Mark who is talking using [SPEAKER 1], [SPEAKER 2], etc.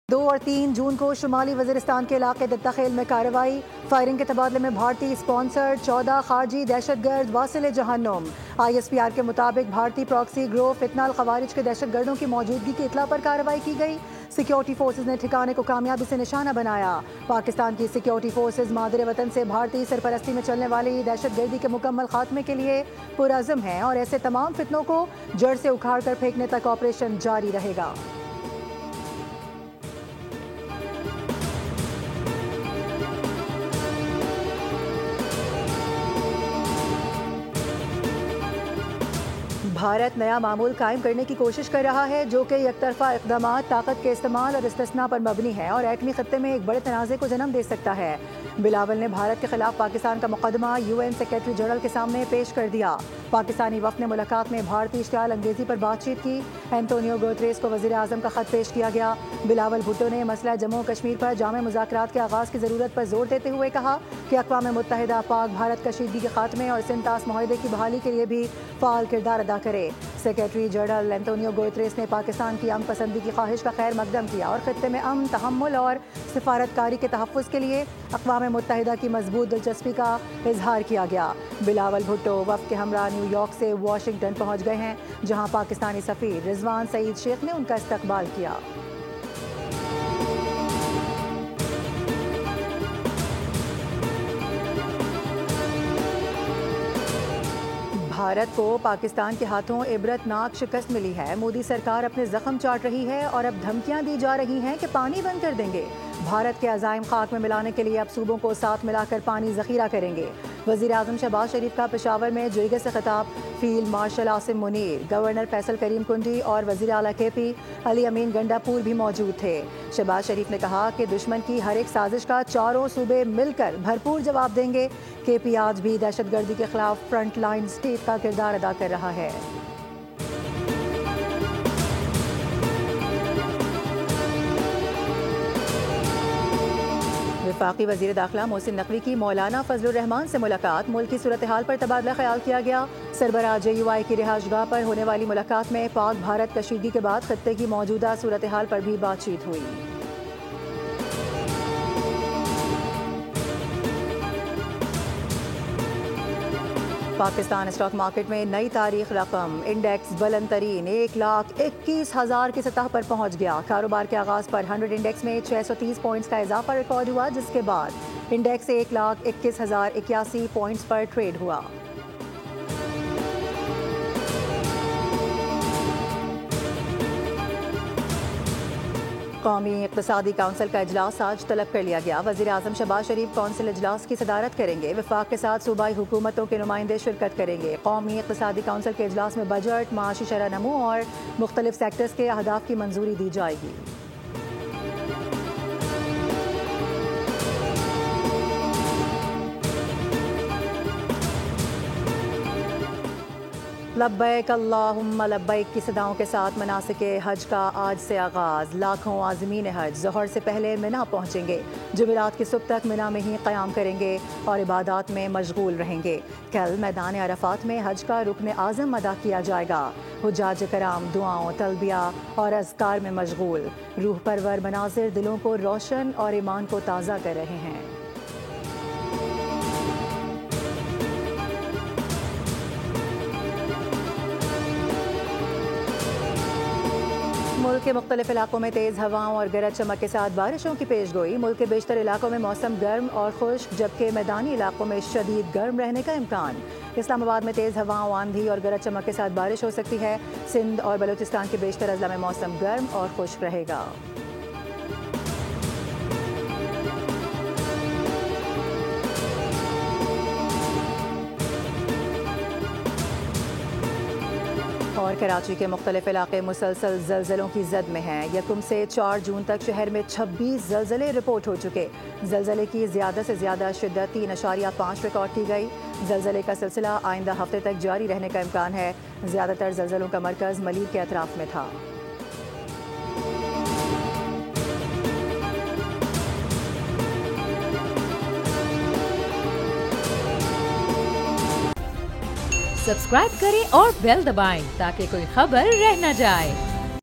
[SPEAKER 1] 2 اور 3 جون کو شمالی وزیرستان کے علاقے دتہ خیل میں کارروائی، فائرنگ کے تبادلے میں بھارتی اسپانسر 14 خارجی دہشت گرد واصل جہنم۔ ISPR کے مطابق بھارتی پراکسی گروہ فتنہ الخوارج کے دہشت گردوں کی موجودگی کی اطلاع پر کارروائی کی گئی۔ سیکیورٹی فورسز نے ٹھکانے کو کامیابی سے نشانہ بنایا۔ پاکستان کی سیکیورٹی فورسز مادر وطن سے بھارتی سرپرستی میں چلنے والی دہشت گردی کے مکمل خاتمے کے لیے پرعزم ہیں اور ایسے تمام فتنوں کو جڑ سے اکھاڑ کر پھینکنے تک آپریشن جاری رہے گا۔ بھارت نیا معمول قائم کرنے کی کوشش کر رہا ہے جو کہ یک طرفہ اقدامات، طاقت کے استعمال اور استثناء پر مبنی ہے اور ایٹمی خطے میں ایک بڑے تنازع کو جنم دے سکتا ہے۔ بلاول نے بھارت کے خلاف پاکستان کا مقدمہ UN سیکرٹری جنرل کے سامنے پیش کر دیا۔ پاکستانی وفد نے ملاقات میں بھارتی اشتعال انگیزی پر بات چیت کی۔ اینٹونیو گوتریس کو وزیر اعظم کا خط پیش کیا گیا۔ بلاول بھٹو نے مسئلہ جموں کشمیر پر جامع مذاکرات کے آغاز کی ضرورت پر زور دیتے ہوئے کہا کہ اقوام متحدہ پاک بھارت کشیدگی کے خاتمے اور سنتاس معاہدے کی بحالی کے لیے بھی فعال کردار ادا کرے۔ سیکرٹری جنرل اینٹونیو گوتریس نے پاکستان کی امن پسندی کی خواہش کا خیر مقدم کیا اور خطے میں امن، تحمل اور سفارتکاری کے تحفظ کے لیے اقوام متحدہ کی مضبوط دلچسپی کا اظہار کیا گیا۔ بلاول بھٹو وفد کے ہمراہ نیو یارک سے واشنگٹن پہنچ گئے ہیں جہاں پاکستانی سفیر رضوان سعید شیخ نے ان کا استقبال کیا۔ بھارت کو پاکستان کے ہاتھوں عبرتناک شکست ملی ہے۔ مودی سرکار اپنے زخم چاٹ رہی ہے اور اب دھمکیاں دی جا رہی ہیں کہ پانی بند کر دیں گے۔ بھارت کے عزائم خاک میں ملانے کے لیے اب صوبوں کو ساتھ ملا کر پانی ذخیرہ کریں گے۔ وزیر اعظم شہباز شریف کا پشاور میں جرگے سے خطاب، field marshal Asim Munir, governor Faisal Karim Kundi اور وزیر اعلیٰ KP علی امین گنڈا پور بھی موجود تھے۔ شہباز شریف نے کہا کہ دشمن کی ہر ایک سازش کا چاروں صوبے مل کر بھرپور جواب دیں گے۔ KP آج بھی دہشت گردی کے خلاف فرنٹ لائن اسٹیٹ کا کردار ادا کر رہا ہے۔ وفاقی وزیر داخلہ محسن نقوی کی مولانا فضل الرحمان سے ملاقات، ملکی صورتحال پر تبادلہ خیال کیا گیا۔ سربراہ JUI کی رہائش گاہ پر ہونے والی ملاقات میں پاک بھارت کشیدگی کے بعد خطے کی موجودہ صورتحال پر بھی بات چیت ہوئی۔ پاکستان اسٹاک مارکیٹ میں نئی تاریخ رقم، انڈیکس بلند ترین 1,21,000 کی سطح پر پہنچ گیا۔ کاروبار کے آغاز پر 100 انڈیکس میں 630 پوائنٹس کا اضافہ ریکارڈ ہوا جس کے بعد انڈیکس 1,21,081 پوائنٹس پر ٹریڈ ہوا۔ قومی اقتصادی کونسل کا اجلاس آج طلب کر لیا گیا۔ وزیر اعظم شہباز شریف کونسل اجلاس کی صدارت کریں گے۔ وفاق کے ساتھ صوبائی حکومتوں کے نمائندے شرکت کریں گے۔ قومی اقتصادی کونسل کے اجلاس میں بجٹ، معاشی شرح نمو اور مختلف سیکٹرز کے اہداف کی منظوری دی جائے گی۔ لبیک اللہم لبیک کی صداؤں کے ساتھ مناسک حج کا آج سے آغاز۔ لاکھوں عازمین حج ظہر سے پہلے منا پہنچیں گے، جمعرات کی صبح تک منا میں ہی قیام کریں گے اور عبادات میں مشغول رہیں گے۔ کل میدان عرفات میں حج کا رکن اعظم ادا کیا جائے گا۔ حجاج کرام دعاؤں، تلبیہ اور اذکار میں مشغول، روح پرور مناظر دلوں کو روشن اور ایمان کو تازہ کر رہے ہیں۔ ملک کے مختلف علاقوں میں تیز ہواؤں اور گرج چمک کے ساتھ بارشوں کی پیش گوئی۔ ملک کے بیشتر علاقوں میں موسم گرم اور خشک جبکہ میدانی علاقوں میں شدید گرم رہنے کا امکان۔ اسلام آباد میں تیز ہواؤں، آندھی اور گرج چمک کے ساتھ بارش ہو سکتی ہے۔ سندھ اور بلوچستان کے بیشتر اضلاع میں موسم گرم اور خشک رہے گا۔ اور کراچی کے مختلف علاقے مسلسل زلزلوں کی زد میں ہیں۔ 1 سے 4 جون تک شہر میں 26 زلزلے رپورٹ ہو چکے۔ زلزلے کی زیادہ سے زیادہ شدت 3.5 ریکارڈ کی گئی۔ زلزلے کا سلسلہ آئندہ ہفتے تک جاری رہنے کا امکان ہے۔ زیادہ تر زلزلوں کا مرکز ملیل کے اطراف میں تھا۔
[SPEAKER 2] سبسکرائب کریں اور بیل دبائیں تاکہ کوئی خبر رہ نہ جائے۔